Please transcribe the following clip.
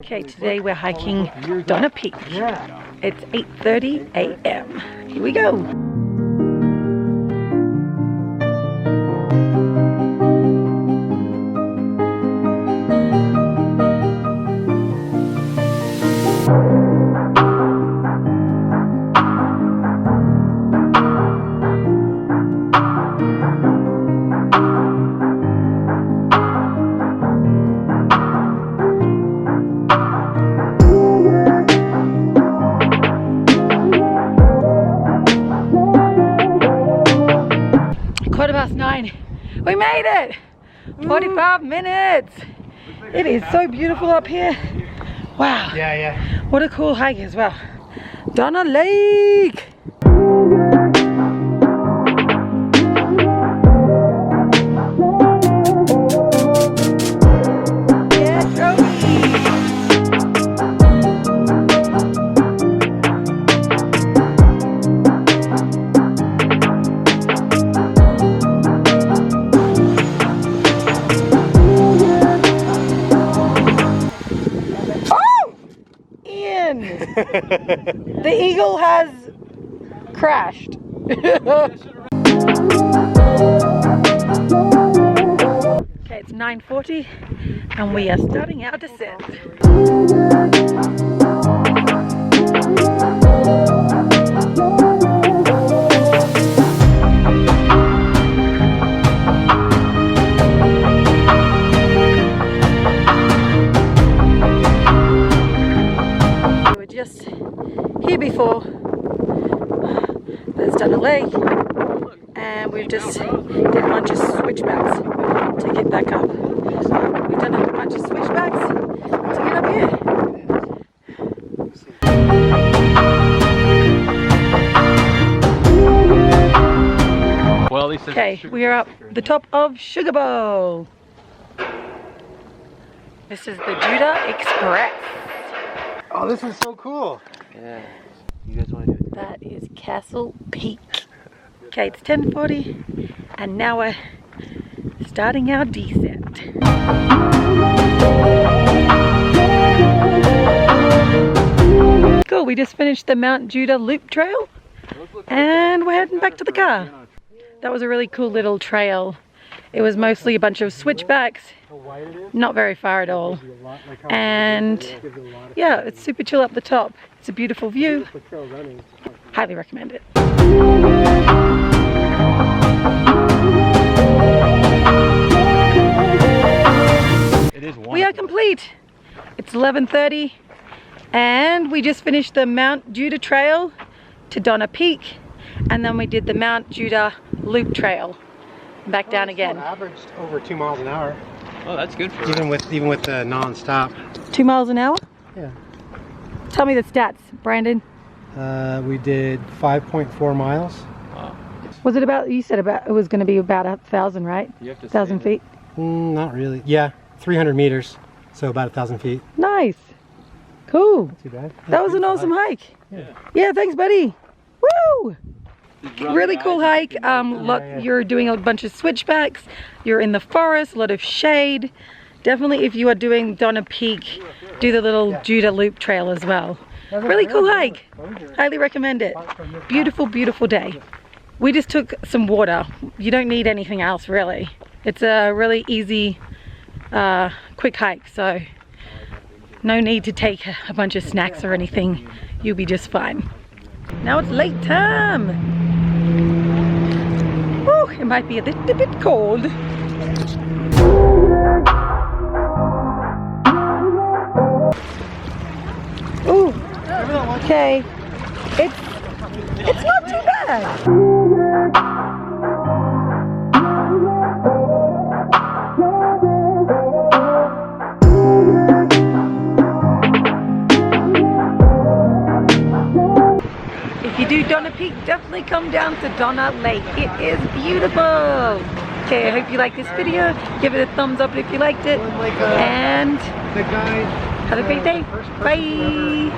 Okay, today we're hiking Donna Peak. It's 8:30 a.m. Here we go. Quarter past 9. We made it! 45 minutes! It is so beautiful up here. Wow. Yeah. What a cool hike as well. Donna Lake! The eagle has crashed. Okay, it's 9:40 and we are starting our descent. Just here before there's Donna Lake, and we've just did a bunch of switchbacks to get back up. We've done a bunch of switchbacks to get up here. Well, at least okay, we are up the top of Sugar Bowl. This is the Judah Express. Oh, this is so cool. Yeah. You guys want to do it? That is Castle Peak. Okay, it's 10:40 and now we're starting our descent. Cool, we just finished the Mount Judah Loop Trail and we're heading back to the car. That was a really cool little trail. It was mostly a bunch of switchbacks, not very far at all. And yeah, it's super chill up the top. It's a beautiful view. Highly recommend it. We are complete. It's 11:30 and we just finished the Mount Judah Trail to Donna Peak, and then we did the Mount Judah Loop Trail. Back down again. Averaged over 2 miles an hour. Oh, that's good for even with the non-stop. 2 miles an hour? Yeah. Tell me the stats, Brandon. We did 5.4 miles. Wow. Was it about? You said about it was going to be about 1,000, right? You have to 1,000 feet. Not really. Yeah, 300 meters, so about 1,000 feet. Nice. Cool. Not too bad. That was an awesome hike. Yeah. Yeah. Thanks, buddy. Woo! Really cool hike. You're doing a bunch of switchbacks. You're in the forest, a lot of shade. Definitely, if you are doing Donna Peak, do the little Judah Loop Trail as well. Really cool hike. Highly recommend it. Beautiful, beautiful day. We just took some water. You don't need anything else, really. It's a really easy, quick hike, so no need to take a bunch of snacks or anything. You'll be just fine. Now it's late time. Woo, it might be a little bit cold. Ooh, okay. It's not too bad. If you do Donna Peak, definitely come down to Donna Lake. It is beautiful. Okay, I hope you like this video. Give it a thumbs up if you liked it. And have a great day. Bye.